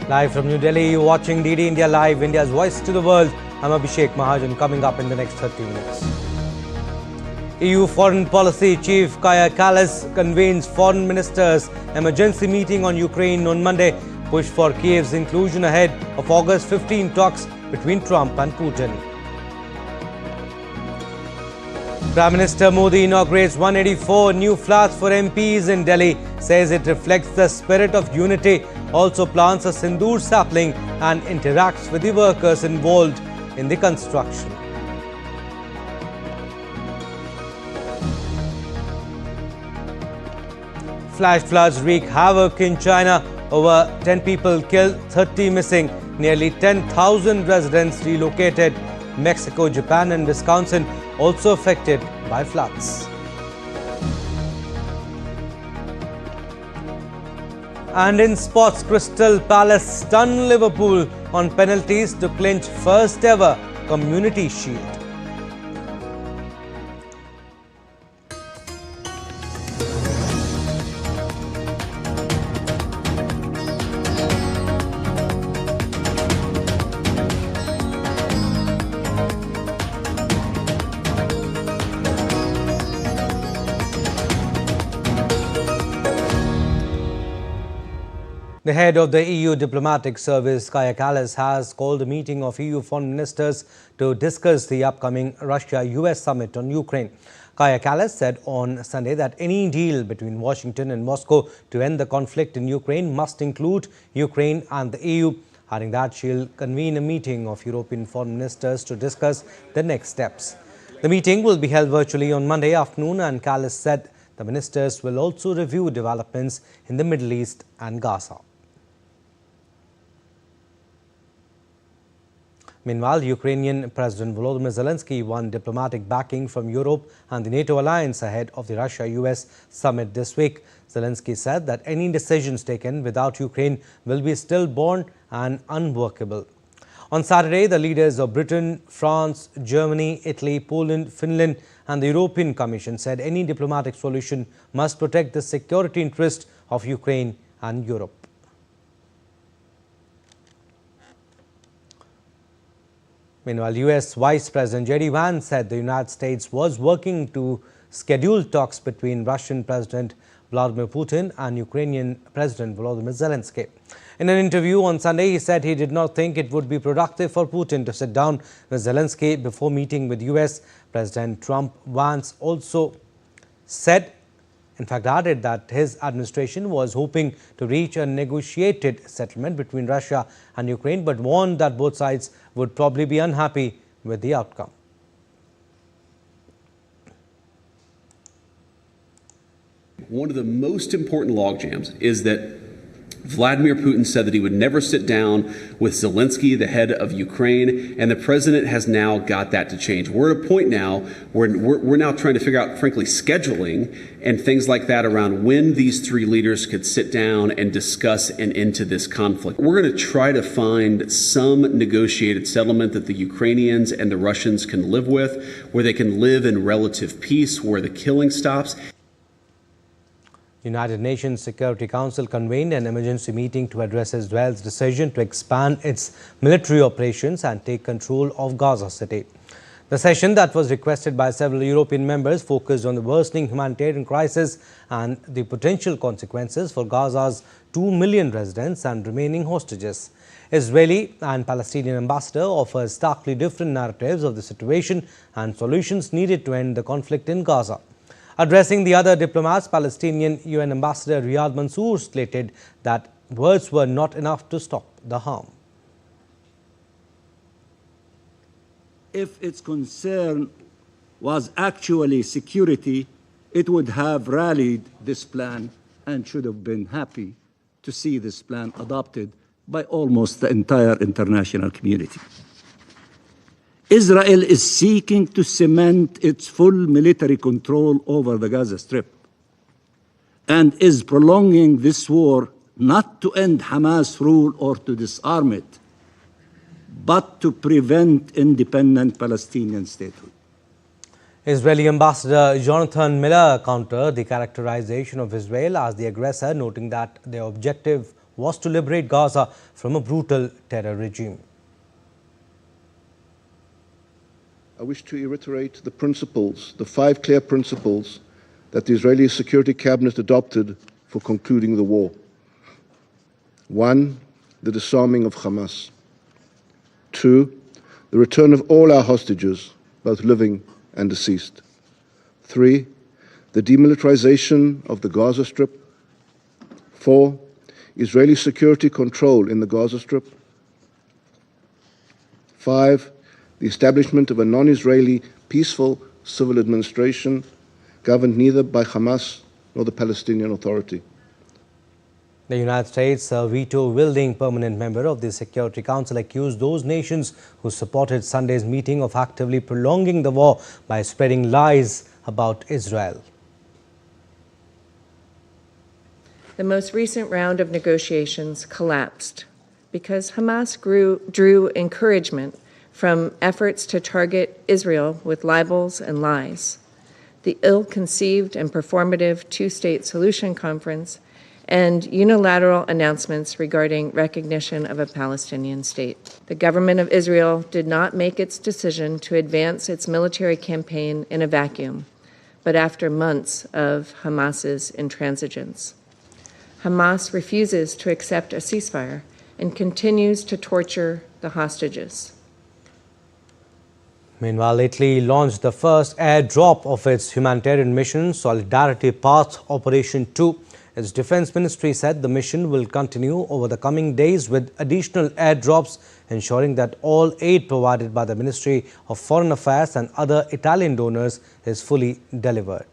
Live from New Delhi, you're watching DD India Live, India's voice to the world. I'm Abhishek Mahajan, coming up in the next 30 minutes. EU Foreign Policy Chief Kaja Kallas convenes foreign ministers' emergency meeting on Ukraine on Monday, push for Kiev's inclusion ahead of August 15 talks between Trump and Putin. Prime Minister Modi inaugurates 184 new flats for MPs in Delhi, says it reflects the spirit of unity, also plants a sindoor sapling and interacts with the workers involved in the construction. Flash floods wreak havoc in China. Over 10 people killed, 30 missing. Nearly 10,000 residents relocated. Mexico, Japan and Wisconsin also affected by floods. And in sports, Crystal Palace stunned Liverpool on penalties to clinch first ever Community Shield. The head of the EU diplomatic service, Kaja Kallas, has called a meeting of EU foreign ministers to discuss the upcoming Russia-US summit on Ukraine. Kaja Kallas said on Sunday that any deal between Washington and Moscow to end the conflict in Ukraine must include Ukraine and the EU, adding that she'll convene a meeting of European foreign ministers to discuss the next steps. The meeting will be held virtually on Monday afternoon, and Kallas said the ministers will also review developments in the Middle East and Gaza. Meanwhile, Ukrainian President Volodymyr Zelensky won diplomatic backing from Europe and the NATO alliance ahead of the Russia-US summit this week. Zelensky said that any decisions taken without Ukraine will be stillborn and unworkable. On Saturday, the leaders of Britain, France, Germany, Italy, Poland, Finland and the European Commission said any diplomatic solution must protect the security interest of Ukraine and Europe. Meanwhile, US Vice President J.D. Vance said the United States was working to schedule talks between Russian President Vladimir Putin and Ukrainian President Volodymyr Zelensky. In an interview on Sunday, he said he did not think it would be productive for Putin to sit down with Zelensky before meeting with US President Trump. Vance also said, in fact added, that his administration was hoping to reach a negotiated settlement between Russia and Ukraine, but warned that both sides would probably be unhappy with the outcome. One of the most important logjams is that Vladimir Putin said that he would never sit down with Zelensky, the head of Ukraine, and the president has now got that to change. We're at a point now where we're now trying to figure out, frankly, scheduling and things like that around when these three leaders could sit down and discuss an end to this conflict. We're going to try to find some negotiated settlement that the Ukrainians and the Russians can live with, where they can live in relative peace, where the killing stops. United Nations Security Council convened an emergency meeting to address Israel's decision to expand its military operations and take control of Gaza City. The session, that was requested by several European members, focused on the worsening humanitarian crisis and the potential consequences for Gaza's 2 million residents and remaining hostages. Israeli and Palestinian ambassador offers starkly different narratives of the situation and solutions needed to end the conflict in Gaza. Addressing the other diplomats, Palestinian UN Ambassador Riyad Mansour stated that words were not enough to stop the harm. If its concern was actually security, it would have rallied this plan and should have been happy to see this plan adopted by almost the entire international community. Israel is seeking to cement its full military control over the Gaza Strip and is prolonging this war not to end Hamas rule or to disarm it, but to prevent independent Palestinian statehood. Israeli Ambassador Jonathan Miller countered the characterization of Israel as the aggressor, noting that their objective was to liberate Gaza from a brutal terror regime. I wish to reiterate the principles, the 5 clear principles that the Israeli Security Cabinet adopted for concluding the war. 1. The disarming of Hamas. 2. The return of all our hostages, both living and deceased. 3. The demilitarization of the Gaza Strip. 4. Israeli security control in the Gaza Strip. 5. The establishment of a non-Israeli peaceful civil administration governed neither by Hamas nor the Palestinian Authority. The United States, a veto-wielding permanent member of the Security Council, accused those nations who supported Sunday's meeting of actively prolonging the war by spreading lies about Israel. The most recent round of negotiations collapsed because Hamas drew encouragement from efforts to target Israel with libels and lies, the ill-conceived and performative two-state solution conference, and unilateral announcements regarding recognition of a Palestinian state. The government of Israel did not make its decision to advance its military campaign in a vacuum, but after months of Hamas's intransigence. Hamas refuses to accept a ceasefire and continues to torture the hostages. Meanwhile, Italy launched the first airdrop of its humanitarian mission, Solidarity Path Operation 2. Its defense ministry said the mission will continue over the coming days with additional airdrops, ensuring that all aid provided by the Ministry of Foreign Affairs and other Italian donors is fully delivered.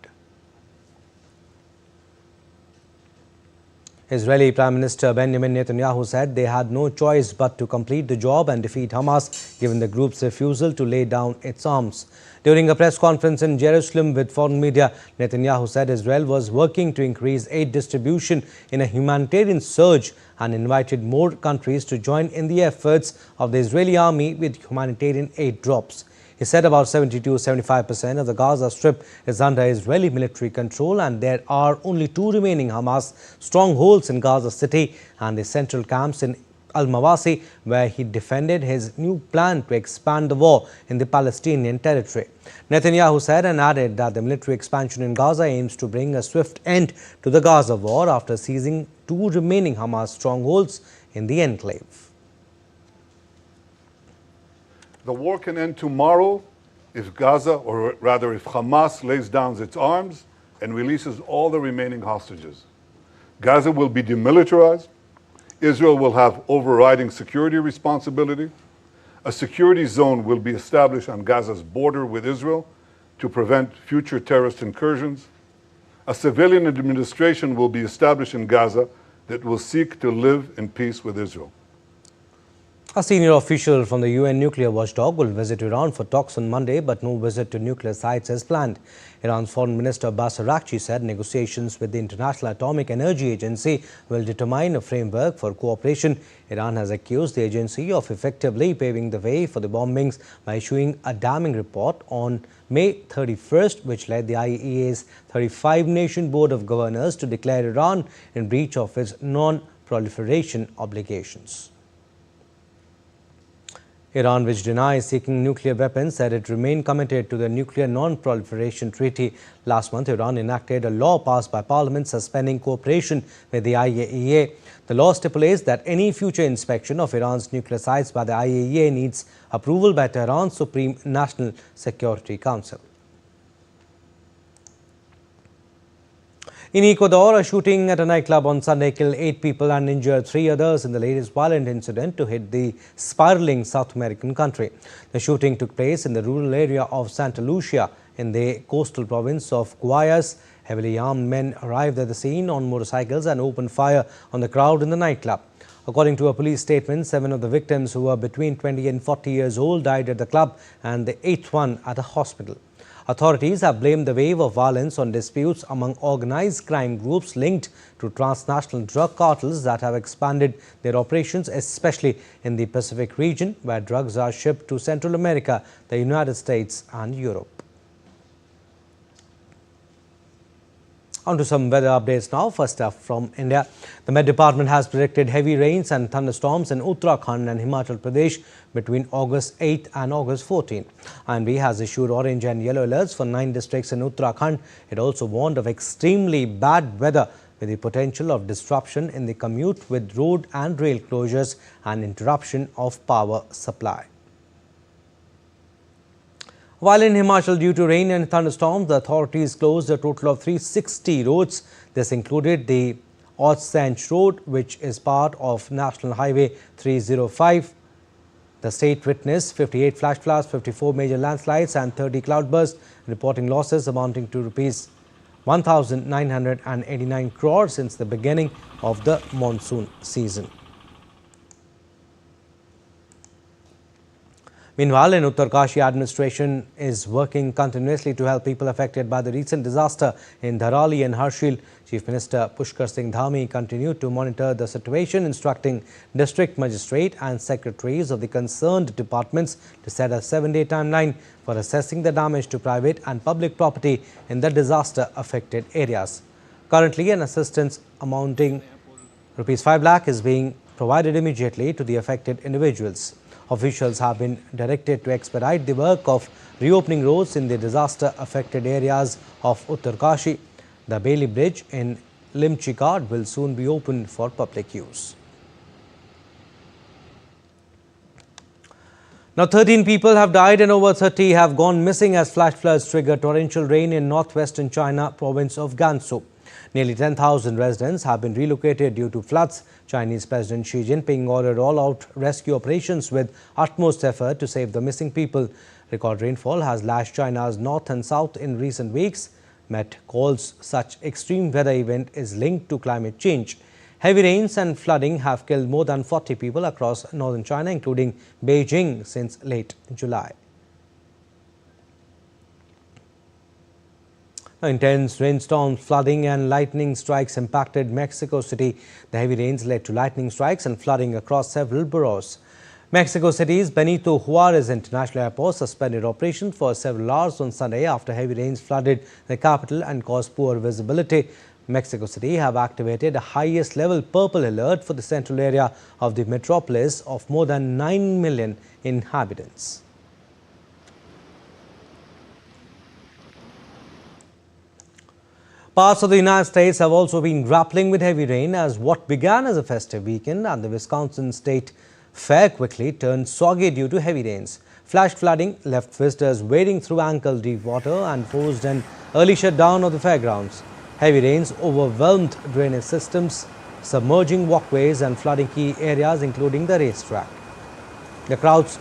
Israeli Prime Minister Benjamin Netanyahu said they had no choice but to complete the job and defeat Hamas, given the group's refusal to lay down its arms. During a press conference in Jerusalem with foreign media, Netanyahu said Israel was working to increase aid distribution in a humanitarian surge and invited more countries to join in the efforts of the Israeli army with humanitarian aid drops. He said about 70–75% of the Gaza Strip is under Israeli military control, and there are only 2 remaining Hamas strongholds in Gaza City and the central camps in Al-Mawasi, where he defended his new plan to expand the war in the Palestinian territory. Netanyahu said and added that the military expansion in Gaza aims to bring a swift end to the Gaza war after seizing 2 remaining Hamas strongholds in the enclave. The war can end tomorrow if Gaza, or rather if Hamas, lays down its arms and releases all the remaining hostages. Gaza will be demilitarized. Israel will have overriding security responsibility. A security zone will be established on Gaza's border with Israel to prevent future terrorist incursions. A civilian administration will be established in Gaza that will seek to live in peace with Israel. A senior official from the UN nuclear watchdog will visit Iran for talks on Monday, but no visit to nuclear sites is planned. Iran's Foreign Minister Prasar Bharati said negotiations with the International Atomic Energy Agency will determine a framework for cooperation. Iran has accused the agency of effectively paving the way for the bombings by issuing a damning report on May 31st, which led the IAEA's 35-nation Board of Governors to declare Iran in breach of its non-proliferation obligations. Iran, which denies seeking nuclear weapons, said it remained committed to the Nuclear Non-Proliferation Treaty. Last month, Iran enacted a law passed by Parliament suspending cooperation with the IAEA. The law stipulates that any future inspection of Iran's nuclear sites by the IAEA needs approval by Tehran's Supreme National Security Council. In Ecuador, a shooting at a nightclub on Sunday killed 8 people and injured 3 others in the latest violent incident to hit the spiraling South American country. The shooting took place in the rural area of Santa Lucia in the coastal province of Guayas. Heavily armed men arrived at the scene on motorcycles and opened fire on the crowd in the nightclub. According to a police statement, 7 of the victims, who were between 20 and 40 years old, died at the club and the 8th one at a hospital. Authorities have blamed the wave of violence on disputes among organized crime groups linked to transnational drug cartels that have expanded their operations, especially in the Pacific region, where drugs are shipped to Central America, the United States and Europe. On to some weather updates now. First up from India. The Met Department has predicted heavy rains and thunderstorms in Uttarakhand and Himachal Pradesh between August 8th and August 14th. IMD has issued orange and yellow alerts for 9 districts in Uttarakhand. It also warned of extremely bad weather with the potential of disruption in the commute with road and rail closures and interruption of power supply. While in Himachal, due to rain and thunderstorms, the authorities closed a total of 360 roads. This included the Otsanch Road, which is part of National Highway 305. The state witnessed 58 flash floods, 54 major landslides and 30 cloudbursts, reporting losses amounting to Rs 1,989 crore since the beginning of the monsoon season. Meanwhile, in Uttarkashi, administration is working continuously to help people affected by the recent disaster in Dharali and Harshil. Chief Minister Pushkar Singh Dhami continued to monitor the situation, instructing district magistrate and secretaries of the concerned departments to set a 7-day timeline for assessing the damage to private and public property in the disaster-affected areas. Currently, an assistance amounting Rs 5 lakh is being provided immediately to the affected individuals. Officials have been directed to expedite the work of reopening roads in the disaster-affected areas of Uttarkashi. The Bailey Bridge in Limchikad will soon be opened for public use. Now, 13 people have died and over 30 have gone missing as flash floods triggered torrential rain in northwestern China province of Gansu. Nearly 10,000 residents have been relocated due to floods. Chinese President Xi Jinping ordered all-out rescue operations with utmost effort to save the missing people. Record rainfall has lashed China's north and south in recent weeks. Met calls such extreme weather event is linked to climate change. Heavy rains and flooding have killed more than 40 people across northern China, including Beijing, since late July. Intense rainstorms, flooding and lightning strikes impacted Mexico City. The heavy rains led to lightning strikes and flooding across several boroughs. Mexico City's Benito Juarez International Airport suspended operations for several hours on Sunday after heavy rains flooded the capital and caused poor visibility. Mexico City have activated a highest level purple alert for the central area of the metropolis of more than 9 million inhabitants. Parts of the United States have also been grappling with heavy rain as what began as a festive weekend and the Wisconsin State Fair quickly turned soggy due to heavy rains. Flash flooding left visitors wading through ankle-deep water and forced an early shutdown of the fairgrounds. Heavy rains overwhelmed drainage systems, submerging walkways and flooding key areas including the racetrack. The crowds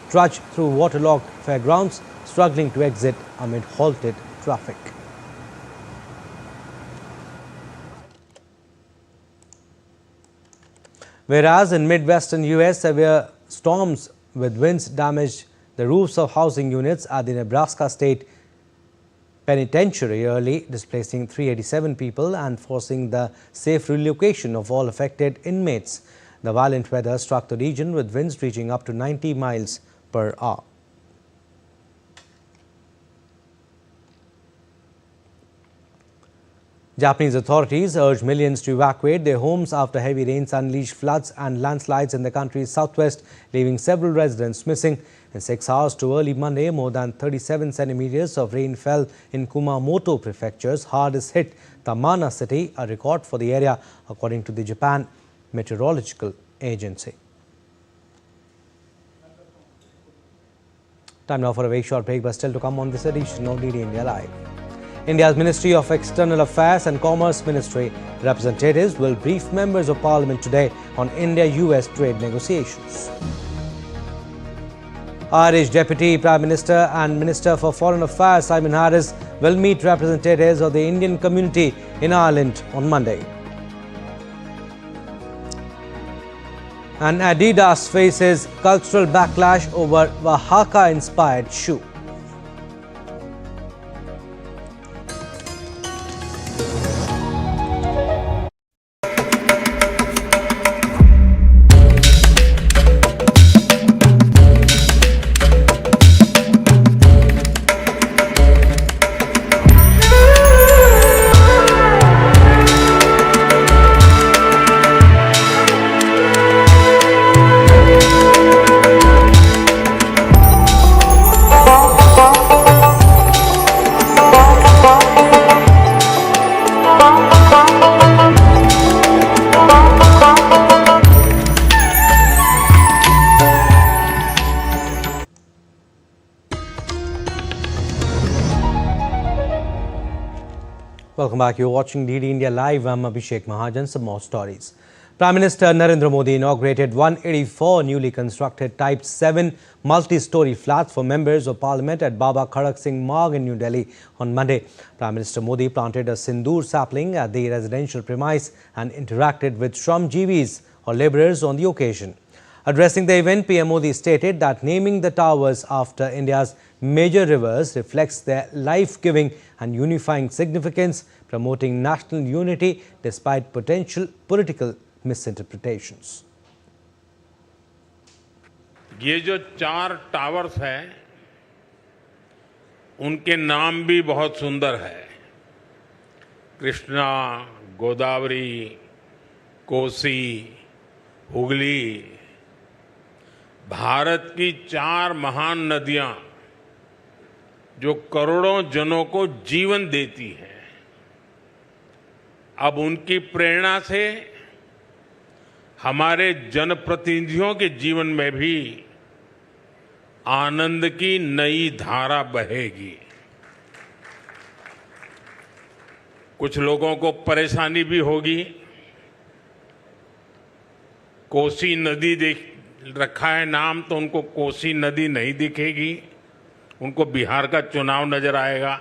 trudged through waterlogged fairgrounds, struggling to exit amid halted traffic. Whereas in Midwestern U.S., severe storms with winds damaged the roofs of housing units at the Nebraska State Penitentiary early, displacing 387 people and forcing the safe relocation of all affected inmates. The violent weather struck the region with winds reaching up to 90 miles per hour. Japanese authorities urged millions to evacuate their homes after heavy rains unleashed floods and landslides in the country's southwest, leaving several residents missing. In 6 hours to early Monday, more than 37 centimeters of rain fell in Kumamoto Prefecture's hardest hit Tamana city, a record for the area, according to the Japan Meteorological Agency. Time now for a very short break, but still to come on this edition of DD India Live. India's Ministry of External Affairs and Commerce Ministry representatives will brief members of Parliament today on India-US trade negotiations. Irish Deputy Prime Minister and Minister for Foreign Affairs Simon Harris will meet representatives of the Indian community in Ireland on Monday. And Adidas faces cultural backlash over Oaxaca-inspired shoe. Welcome back. You're watching DD India Live. I'm Abhishek Mahajan. Some more stories. Prime Minister Narendra Modi inaugurated 184 newly constructed Type 7 multi-story flats for members of Parliament at Baba Khadak Singh Marg in New Delhi on Monday. Prime Minister Modi planted a sindoor sapling at the residential premise and interacted with Shramjeevis or labourers on the occasion. Addressing the event, PM Modi stated that naming the towers after India's major rivers reflects their life-giving and unifying significance, promoting national unity despite potential political misinterpretations. ये जो 4 towers हैं, उनके नाम भी बहुत सुंदर है। कृष्णा, गोदावरी, कोसी, हुगली, भारत की 4 महान नदियां जो करोड़ों जनों को जीवन देती हैं, अब उनकी प्रेरणा से हमारे जनप्रतिनिधियों के जीवन में भी आनंद की नई धारा बहेगी। कुछ लोगों को परेशानी भी होगी। कोसी नदी देख रखा है नाम, तो उनको कोसी नदी नहीं दिखेगी, उनको बिहार का चुनाव नजर आएगा।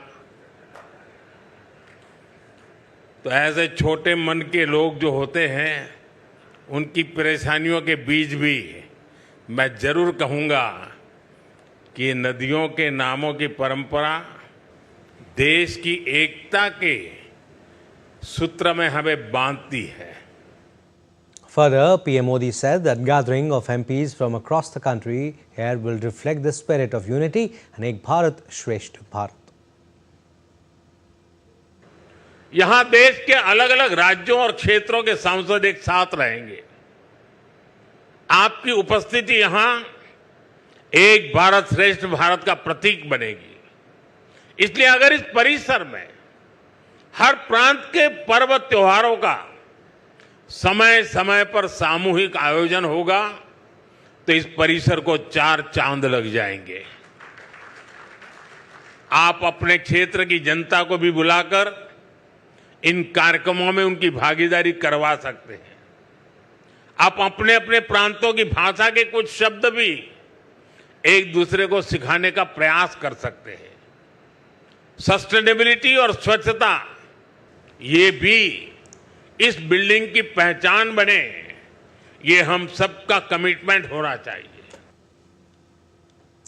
तो ऐसे छोटे मन के लोग जो होते हैं, उनकी परेशानियों के बीच भी मैं जरूर कहूंगा कि नदियों के नामों की परंपरा देश की एकता के सूत्र में हमें बांधती है। Further, PM Modi said that gathering of MPs from across the country here will reflect the spirit of unity and Ek Bharat Shresth Bharat. यहां देश के अलग अलग राज्यों और क्षेत्रों के सांसद एक साथ रहेंगे। आपकी उपस्थिति यहां एक भारत श्रेष्ठ भारत का प्रतीक बनेगी। इसलिए अगर इस परिसर में हर प्रांत के पर्व त्योहारों का समय समय पर सामूहिक आयोजन होगा, तो इस परिसर को 4 चांद लग जाएंगे। आप अपने क्षेत्र की जनता को भी बुलाकर इन कार्यक्रमों में उनकी भागीदारी करवा सकते हैं। आप अपने अपने प्रांतों की भाषा के कुछ शब्द भी एक दूसरे को सिखाने का प्रयास कर सकते हैं। सस्टेनेबिलिटी और स्वच्छता, ये भी इस बिल्डिंग की पहचान बने, ये हम सबका कमिटमेंट होना चाहिए।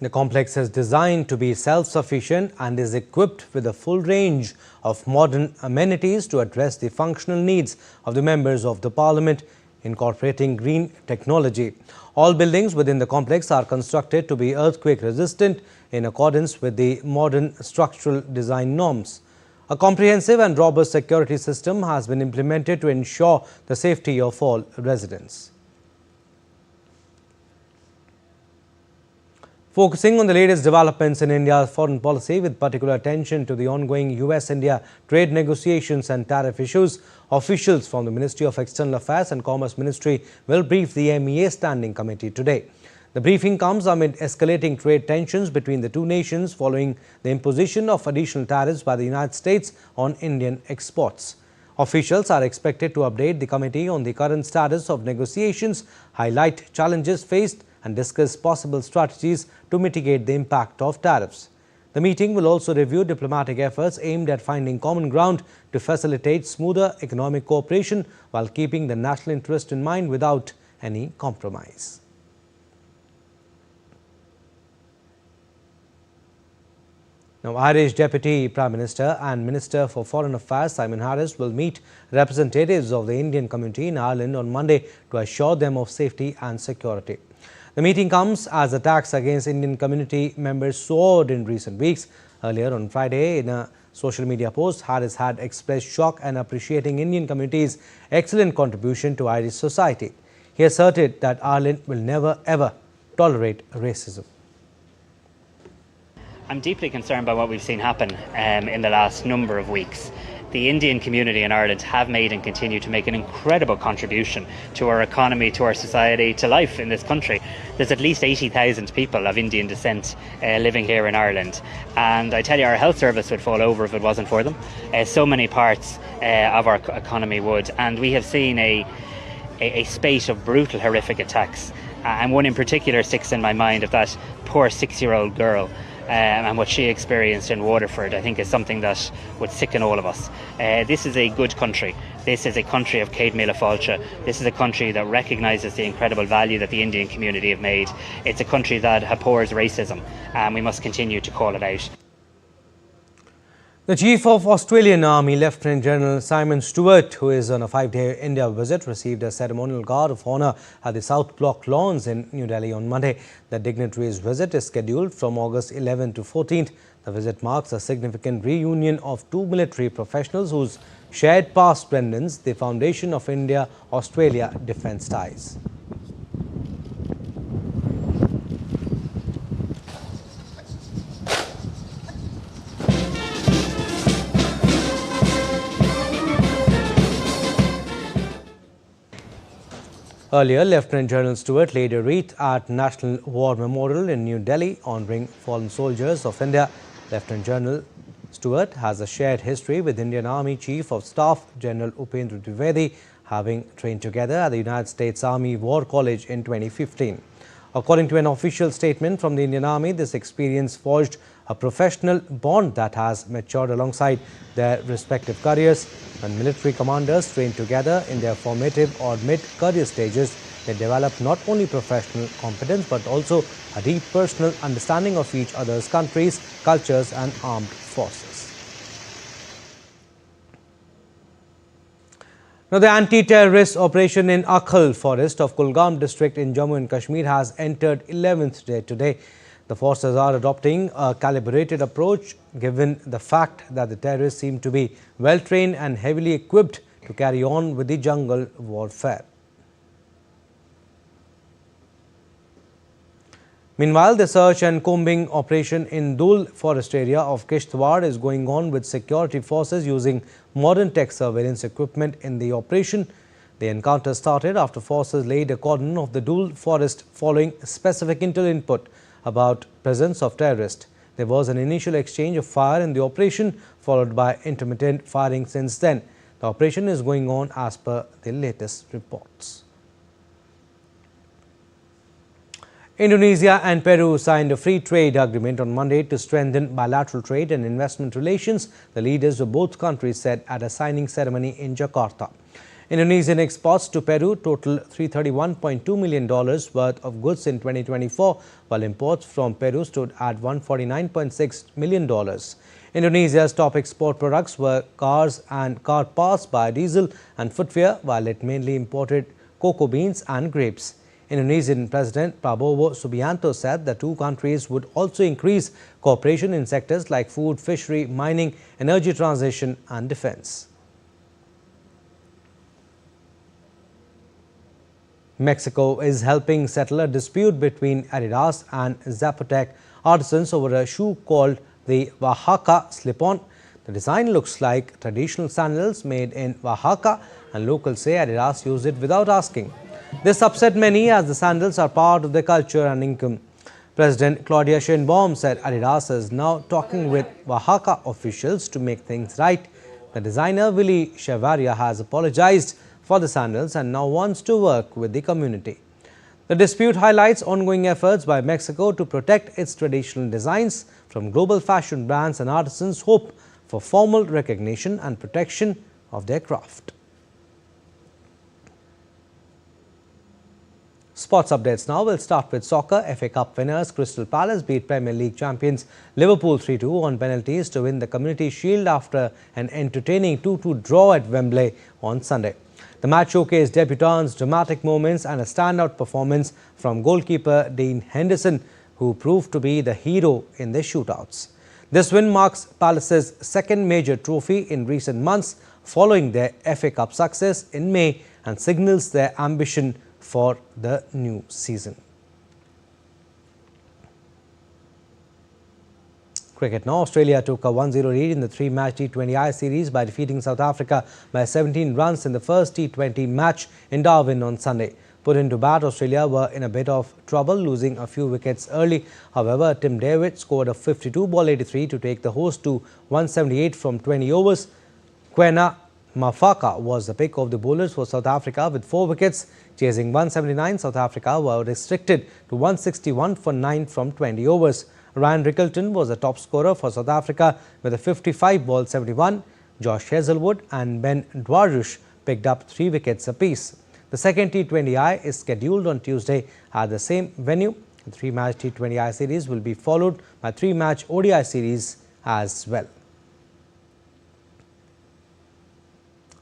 The complex is designed to be self-sufficient and is equipped with a full range of modern amenities to address the functional needs of the members of the Parliament, incorporating green technology. All buildings within the complex are constructed to be earthquake resistant in accordance with the modern structural design norms. A comprehensive and robust security system has been implemented to ensure the safety of all residents. Focusing on the latest developments in India's foreign policy with particular attention to the ongoing US-India trade negotiations and tariff issues, officials from the Ministry of External Affairs and Commerce Ministry will brief the MEA Standing Committee today. The briefing comes amid escalating trade tensions between the two nations following the imposition of additional tariffs by the United States on Indian exports. Officials are expected to update the committee on the current status of negotiations, highlight challenges faced, and discuss possible strategies to mitigate the impact of tariffs. The meeting will also review diplomatic efforts aimed at finding common ground to facilitate smoother economic cooperation while keeping the national interest in mind without any compromise. Now, Irish Deputy Prime Minister and Minister for Foreign Affairs Simon Harris will meet representatives of the Indian community in Ireland on Monday to assure them of safety and security. The meeting comes as attacks against Indian community members soared in recent weeks. Earlier on Friday, in a social media post, Harris had expressed shock and appreciating Indian community's excellent contribution to Irish society. He asserted that Ireland will never ever tolerate racism. I'm deeply concerned by what we've seen happen in the last number of weeks. The Indian community in Ireland have made and continue to make an incredible contribution to our economy, to our society, to life in this country. There's at least 80,000 people of Indian descent living here in Ireland, and I tell you, our health service would fall over if it wasn't for them. So many parts of our economy would, and we have seen a spate of brutal, horrific attacks, and one in particular sticks in my mind of that poor 6-year-old girl. And what she experienced in Waterford, I think, is something that would sicken all of us. This is a good country. This is a country of Céad Míle Fáilte. This is a country that recognises the incredible value that the Indian community have made. It's a country that abhors racism, and we must continue to call it out. The Chief of Australian Army, Lieutenant General Simon Stewart, who is on a 5-day India visit, received a ceremonial guard of honour at the South Block Lawns in New Delhi on Monday. The dignitary's visit is scheduled from August 11 to 14th. The visit marks a significant reunion of two military professionals whose shared past strengthens the foundation of India-Australia defence ties. Earlier, Lieutenant General Stewart laid a wreath at National War Memorial in New Delhi, honouring fallen soldiers of India. Lieutenant General Stewart has a shared history with Indian Army Chief of Staff General Upendra Dwivedi, having trained together at the United States Army War College in 2015. According to an official statement from the Indian Army, this experience forged a professional bond that has matured alongside their respective careers. When military commanders train together in their formative or mid-career stages, they develop not only professional competence but also a deep personal understanding of each other's countries, cultures and armed forces. Now, the anti-terrorist operation in Akhal forest of Kulgam district in Jammu and Kashmir has entered 11th day today. The forces are adopting a calibrated approach given the fact that the terrorists seem to be well trained and heavily equipped to carry on with the jungle warfare. Meanwhile, the search and combing operation in Dul forest area of Kishtwar is going on with security forces using modern tech surveillance equipment in the operation. The encounter started after forces laid a cordon of the Dul forest following specific intel input about presence of terrorists. There was an initial exchange of fire in the operation, followed by intermittent firing since then. The operation is going on as per the latest reports. Indonesia and Peru signed a free trade agreement on Monday to strengthen bilateral trade and investment relations, the leaders of both countries said at a signing ceremony in Jakarta. Indonesian exports to Peru total $331.2 million worth of goods in 2024, while imports from Peru stood at $149.6 million. Indonesia's top export products were cars and car parts, biodiesel and footwear, while it mainly imported cocoa beans and grapes. Indonesian President Prabowo Subianto said the two countries would also increase cooperation in sectors like food, fishery, mining, energy transition and defense. Mexico is helping settle a dispute between Adidas and Zapotec artisans over a shoe called the Oaxaca slip-on. The design looks like traditional sandals made in Oaxaca, and locals say Adidas used it without asking. This upset many as the sandals are part of their culture and income. President Claudia Sheinbaum said Adidas is now talking with Oaxaca officials to make things right. The designer Willy Chavaria has apologized for the sandals and now wants to work with the community. The dispute highlights ongoing efforts by Mexico to protect its traditional designs from global fashion brands, and artisans hope for formal recognition and protection of their craft. Sports updates now. We'll start with soccer. FA Cup winners Crystal Palace beat Premier League champions Liverpool 3-2 on penalties to win the Community Shield after an entertaining 2-2 draw at Wembley on Sunday. The match showcased debutants, dramatic moments and a standout performance from goalkeeper Dean Henderson, who proved to be the hero in the shootouts. This win marks Palace's second major trophy in recent months following their FA Cup success in May and signals their ambition for the new season. Cricket now. Australia took a 1-0 lead in the three-match T20I series by defeating South Africa by 17 runs in the first T20 match in Darwin on Sunday. Put into bat, Australia were in a bit of trouble, losing a few wickets early. However, Tim David scored a 52-ball 83 to take the host to 178 from 20 overs. Quena Mafaka was the pick of the bowlers for South Africa with 4 wickets. Chasing 179, South Africa were restricted to 161 for 9 from 20 overs. Ryan Rickleton was the top scorer for South Africa with a 55-ball 71. Josh Hazlewood and Ben Dwarush picked up 3 wickets apiece. The second T20I is scheduled on Tuesday at the same venue. The 3-match T20I series will be followed by 3-match ODI series as well.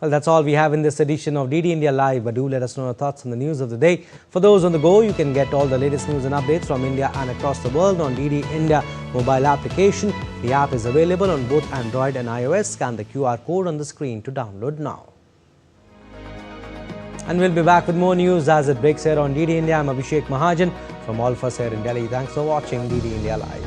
Well, that's all we have in this edition of DD India Live, but do let us know your thoughts on the news of the day. For those on the go, you can get all the latest news and updates from India and across the world on DD India mobile application. The app is available on both Android and iOS. Scan the QR code on the screen to download now. And we'll be back with more news as it breaks here on DD India. I'm Abhishek Mahajan from all of us here in Delhi. Thanks for watching DD India Live.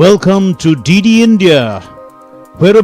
Welcome to DD India, where a